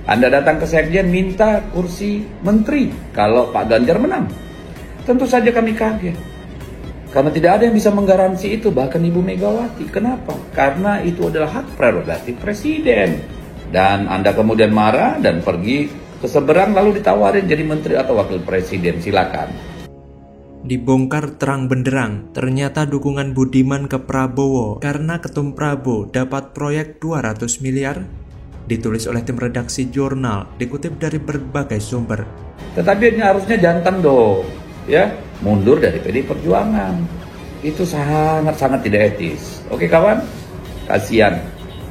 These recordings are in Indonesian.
Anda datang ke Sekjen minta kursi menteri kalau Pak Ganjar menang. Tentu saja kami kaget. Karena tidak ada yang bisa menggaransi itu, bahkan Ibu Megawati. Kenapa? Karena itu adalah hak prerogatif Presiden. Dan Anda kemudian marah dan pergi ke seberang lalu ditawarin jadi menteri atau wakil presiden. Silakan. Dibongkar terang benderang, ternyata dukungan Budiman ke Prabowo karena Ketum Prabowo dapat proyek 200 miliar. Ditulis oleh tim redaksi jurnal, dikutip dari berbagai sumber. Tetapi ini harusnya jantan dong, ya, mundur dari PDI Perjuangan. Itu sangat-sangat tidak etis. Oke kawan, kasihan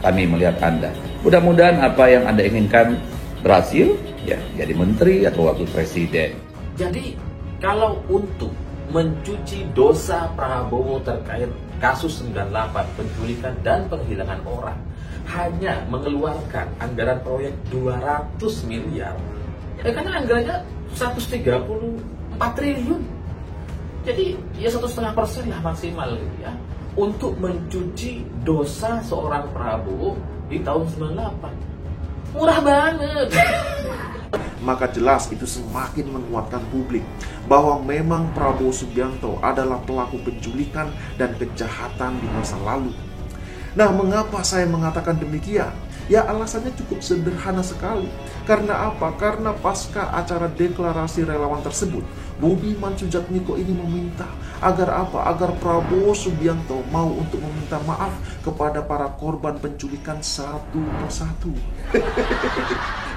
kami melihat Anda. Mudah-mudahan apa yang Anda inginkan berhasil, ya, jadi menteri atau wakil presiden. Jadi kalau untuk mencuci dosa Prabowo terkait kasus 98 penculikan dan penghilangan orang hanya mengeluarkan anggaran proyek 200 miliar, ya karena anggarannya 134 triliun. Jadi ya 1,5% lah maksimal gitu ya untuk mencuci dosa seorang Prabowo di tahun 98. Murah banget. Maka jelas itu semakin menguatkan publik bahwa memang Prabowo Subianto adalah pelaku penculikan dan kejahatan di masa lalu. Nah, mengapa saya mengatakan demikian? Ya, alasannya cukup sederhana sekali. Karena apa? Karena pasca acara deklarasi relawan tersebut, Budiman Sujatmiko ini meminta agar apa? Agar Prabowo Subianto mau untuk meminta maaf kepada para korban penculikan satu persatu.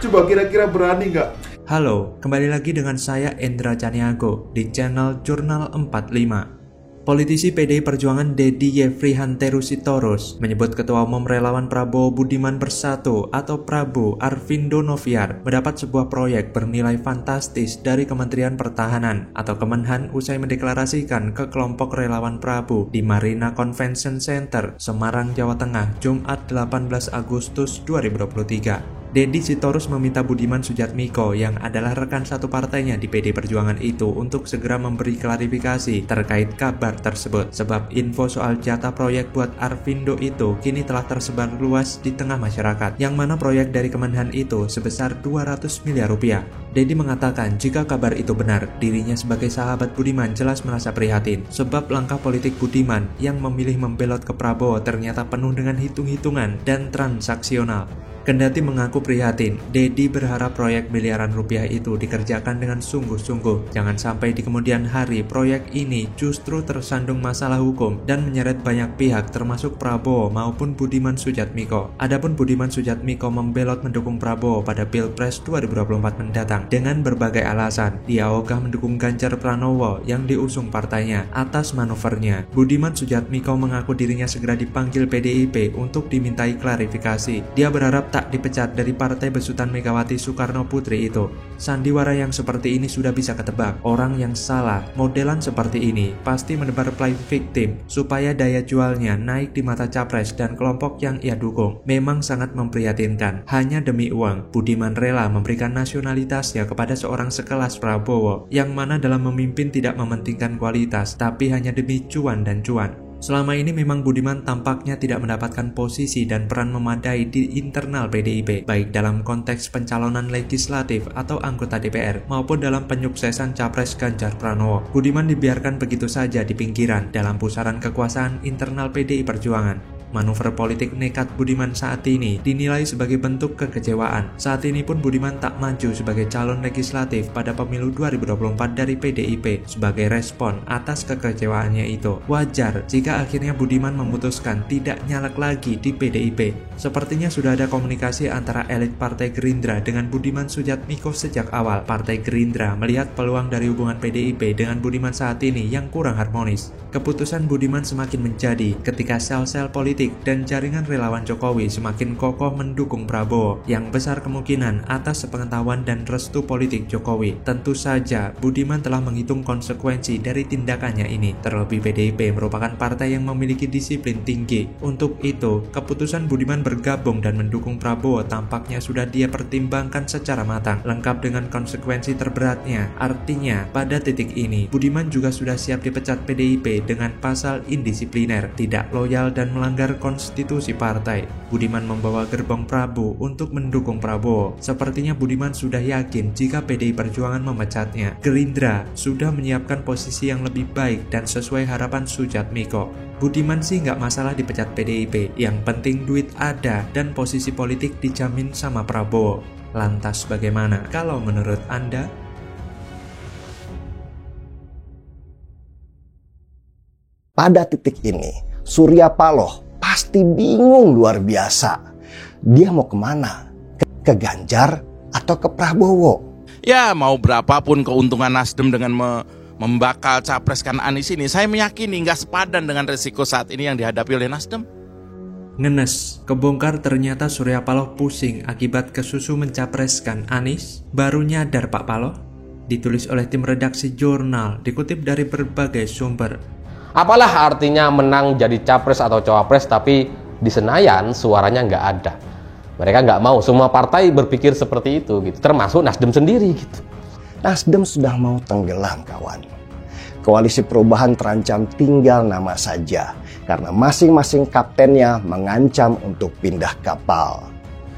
Coba kira-kira berani nggak? Halo, kembali lagi dengan saya Endra Caniago di channel Jurnal 45. Politisi PDI Perjuangan Deddy Yefrihanteru Sitorus menyebut Ketua Umum Relawan Prabowo Budiman Bersatu atau Prabu Arvindo Noviar mendapat sebuah proyek bernilai fantastis dari Kementerian Pertahanan atau Kemenhan usai mendeklarasikan ke kelompok relawan Prabu di Marina Convention Center, Semarang, Jawa Tengah, Jumat 18 Agustus 2023. Deddy Sitorus meminta Budiman Sujatmiko yang adalah rekan satu partainya di PDI Perjuangan itu untuk segera memberi klarifikasi terkait kabar tersebut sebab info soal jatah proyek buat Arvindo itu kini telah tersebar luas di tengah masyarakat yang mana proyek dari Kemenhan itu sebesar 200 miliar rupiah. Deddy mengatakan jika kabar itu benar, dirinya sebagai sahabat Budiman jelas merasa prihatin sebab langkah politik Budiman yang memilih membelot ke Prabowo ternyata penuh dengan hitung-hitungan dan transaksional. Kendati mengaku prihatin, Deddy berharap proyek miliaran rupiah itu dikerjakan dengan sungguh-sungguh. Jangan sampai di kemudian hari proyek ini justru tersandung masalah hukum dan menyeret banyak pihak termasuk Prabowo maupun Budiman Sujatmiko. Adapun Budiman Sujatmiko membelot mendukung Prabowo pada Pilpres 2024 mendatang dengan berbagai alasan. Dia ogah mendukung Ganjar Pranowo yang diusung partainya. Atas manuvernya, Budiman Sujatmiko mengaku dirinya segera dipanggil PDIP untuk dimintai klarifikasi. Dia berharap tak dipecat dari partai besutan Megawati Soekarno Putri itu. Sandiwara yang seperti ini sudah bisa ketebak. Orang yang salah, modelan seperti ini pasti menebar play victim supaya daya jualnya naik di mata capres dan kelompok yang ia dukung. Memang sangat memprihatinkan. Hanya demi uang, Budiman rela memberikan nasionalitasnya kepada seorang sekelas Prabowo yang mana dalam memimpin tidak mementingkan kualitas tapi hanya demi cuan dan cuan. Selama ini memang Budiman tampaknya tidak mendapatkan posisi dan peran memadai di internal PDIP, baik dalam konteks pencalonan legislatif atau anggota DPR, maupun dalam penyuksesan Capres Ganjar Pranowo. Budiman dibiarkan begitu saja di pinggiran dalam pusaran kekuasaan internal PDI Perjuangan. Manuver politik nekat Budiman saat ini dinilai sebagai bentuk kekecewaan. Saat ini pun Budiman tak maju sebagai calon legislatif pada pemilu 2024 dari PDIP sebagai respon atas kekecewaannya itu. Wajar jika akhirnya Budiman memutuskan tidak nyalek lagi di PDIP. Sepertinya sudah ada komunikasi antara elit Partai Gerindra dengan Budiman Sujatmiko sejak awal. Partai Gerindra melihat peluang dari hubungan PDIP dengan Budiman saat ini yang kurang harmonis. Keputusan Budiman semakin menjadi ketika sel-sel politik dan jaringan relawan Jokowi semakin kokoh mendukung Prabowo yang besar kemungkinan atas sepengetahuan dan restu politik Jokowi. Tentu saja Budiman telah menghitung konsekuensi dari tindakannya ini. Terlebih PDIP merupakan partai yang memiliki disiplin tinggi. Untuk itu, keputusan Budiman bergabung dan mendukung Prabowo tampaknya sudah dia pertimbangkan secara matang, lengkap dengan konsekuensi terberatnya. Artinya, pada titik ini, Budiman juga sudah siap dipecat PDIP dengan pasal indisipliner, tidak loyal dan melanggar melanggar konstitusi partai. Budiman membawa gerbong Prabowo untuk mendukung Prabowo. Sepertinya Budiman sudah yakin jika PDI Perjuangan memecatnya. Gerindra sudah menyiapkan posisi yang lebih baik dan sesuai harapan Sujatmiko. Budiman sih nggak masalah dipecat PDIP, yang penting duit ada dan posisi politik dijamin sama Prabowo. Lantas bagaimana kalau menurut Anda? Pada titik ini, Surya Paloh pasti bingung luar biasa. Dia mau kemana? Ke Ganjar atau ke Prabowo? Ya, mau berapapun keuntungan Nasdem dengan membakal capreskan Anies ini, saya meyakini nggak sepadan dengan resiko saat ini yang dihadapi oleh Nasdem. Ngenes, kebongkar ternyata Surya Paloh pusing akibat kesusu mencapreskan Anies. Baru nyadar Pak Paloh? Ditulis oleh tim redaksi jurnal, dikutip dari berbagai sumber. Apalah artinya menang jadi capres atau cawapres tapi di Senayan suaranya nggak ada. Mereka nggak mau, semua partai berpikir seperti itu gitu, termasuk Nasdem sendiri gitu. Nasdem sudah mau tenggelam, kawan. Koalisi perubahan terancam tinggal nama saja karena masing-masing kaptennya mengancam untuk pindah kapal.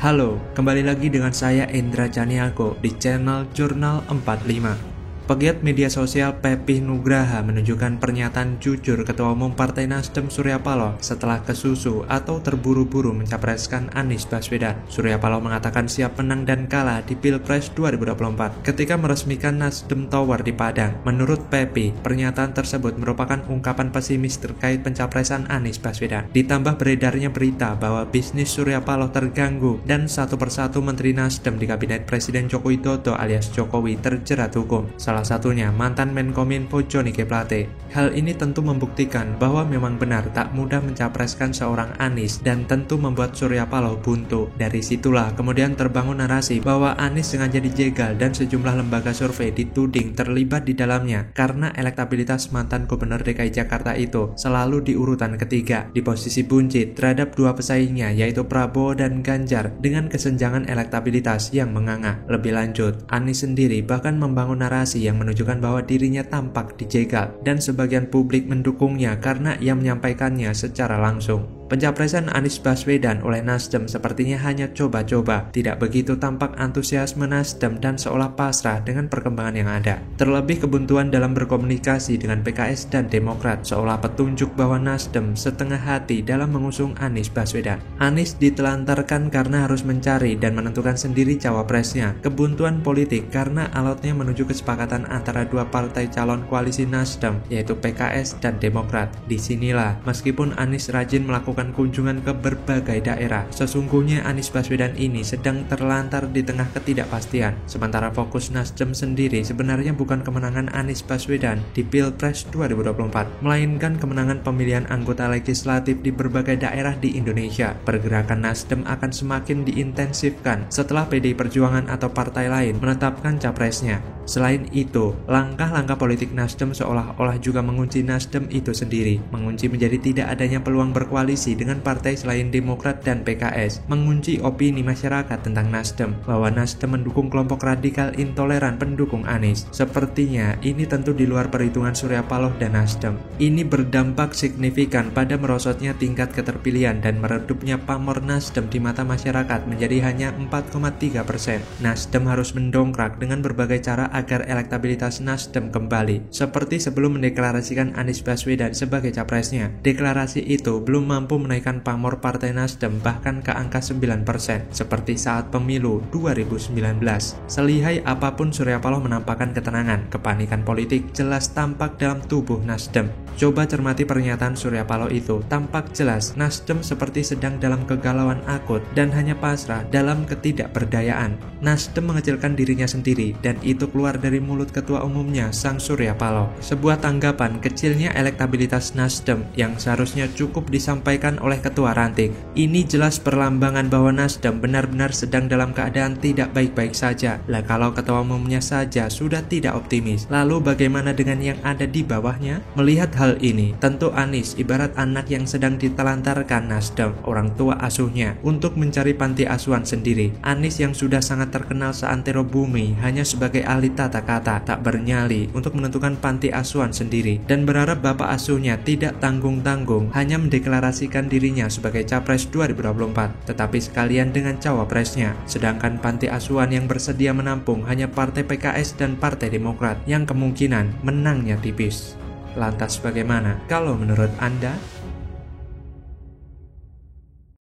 Halo, kembali lagi dengan saya Endra Caniago di channel Jurnal 45. Pegiat media sosial Pepi Nugraha menunjukkan pernyataan jujur Ketua Umum Partai Nasdem Surya Paloh setelah kesusu atau terburu-buru mencapreskan Anies Baswedan. Surya Paloh mengatakan siap menang dan kalah di Pilpres 2024 ketika meresmikan Nasdem Tower di Padang. Menurut Pepi, pernyataan tersebut merupakan ungkapan pesimis terkait pencapresan Anies Baswedan. Ditambah beredarnya berita bahwa bisnis Surya Paloh terganggu dan satu persatu Menteri Nasdem di Kabinet Presiden Joko Widodo alias Jokowi terjerat hukum. Salah satunya mantan Menkominfo Johnny G. Plate. Hal ini tentu membuktikan bahwa memang benar tak mudah mencapreskan seorang Anies dan tentu membuat Surya Paloh buntu. Dari situlah kemudian terbangun narasi bahwa Anies sengaja dijegal dan sejumlah lembaga survei dituding terlibat di dalamnya karena elektabilitas mantan Gubernur DKI Jakarta itu selalu di urutan ketiga di posisi buncit terhadap dua pesaingnya yaitu Prabowo dan Ganjar dengan kesenjangan elektabilitas yang menganga. Lebih lanjut, Anies sendiri bahkan membangun narasi yang menunjukkan bahwa dirinya tampak dijegal dan sebagian publik mendukungnya karena ia menyampaikannya secara langsung. Pencapresan Anies Baswedan oleh Nasdem sepertinya hanya coba-coba, tidak begitu tampak antusiasme Nasdem dan seolah pasrah dengan perkembangan yang ada. Terlebih kebuntuan dalam berkomunikasi dengan PKS dan Demokrat seolah petunjuk bahwa Nasdem setengah hati dalam mengusung Anies Baswedan. Anies ditelantarkan karena harus mencari dan menentukan sendiri cawapresnya. Kebuntuan politik karena alotnya menuju kesepakatan antara dua partai calon koalisi Nasdem yaitu PKS dan Demokrat. Disinilah meskipun Anies rajin melakukan kunjungan ke berbagai daerah, sesungguhnya Anies Baswedan ini sedang terlantar di tengah ketidakpastian. Sementara fokus Nasdem sendiri sebenarnya bukan kemenangan Anies Baswedan di Pilpres 2024, melainkan kemenangan pemilihan anggota legislatif di berbagai daerah di Indonesia. Pergerakan Nasdem akan semakin diintensifkan setelah PDI Perjuangan atau partai lain menetapkan capresnya. Selain itu, langkah-langkah politik Nasdem seolah-olah juga mengunci Nasdem itu sendiri, mengunci menjadi tidak adanya peluang berkoalisi dengan partai selain Demokrat dan PKS, mengunci opini masyarakat tentang Nasdem, bahwa Nasdem mendukung kelompok radikal intoleran pendukung Anies. Sepertinya ini tentu di luar perhitungan Surya Paloh dan Nasdem. Ini berdampak signifikan pada merosotnya tingkat keterpilihan dan meredupnya pamor Nasdem di mata masyarakat menjadi hanya 4,3%. Nasdem harus mendongkrak dengan berbagai cara agar elektabilitas Nasdem kembali, seperti sebelum mendeklarasikan Anies Baswedan sebagai capresnya. Deklarasi itu belum mampu menaikkan pamor Partai Nasdem bahkan ke angka 9% seperti saat pemilu 2019. Selihai apapun Surya Paloh menampakkan ketenangan, kepanikan politik jelas tampak dalam tubuh Nasdem. Coba cermati pernyataan Surya Paloh itu, tampak jelas Nasdem seperti sedang dalam kegalauan akut dan hanya pasrah dalam ketidakberdayaan. Nasdem mengecilkan dirinya sendiri dan itu keluar dari mulut ketua umumnya Sang Surya Paloh. Sebuah tanggapan kecilnya elektabilitas Nasdem yang seharusnya cukup disampaikan oleh ketua ranting. Ini jelas perlambangan bahwa Nasdem benar-benar sedang dalam keadaan tidak baik-baik saja. Lah kalau ketua umumnya saja sudah tidak optimis, lalu bagaimana dengan yang ada di bawahnya? Melihat hal ini, tentu Anies ibarat anak yang sedang ditelantarkan Nasdem, orang tua asuhnya, untuk mencari panti asuhan sendiri. Anies yang sudah sangat terkenal seantero bumi hanya sebagai ahli tata kata, tak bernyali untuk menentukan panti asuhan sendiri dan berharap bapak asuhnya tidak tanggung-tanggung hanya mendeklarasikan mendeklarasikan dirinya sebagai Capres 2024, tetapi sekalian dengan Cawapresnya. Sedangkan panti asuhan yang bersedia menampung hanya Partai PKS dan Partai Demokrat yang kemungkinan menangnya tipis. Lantas bagaimana kalau menurut Anda?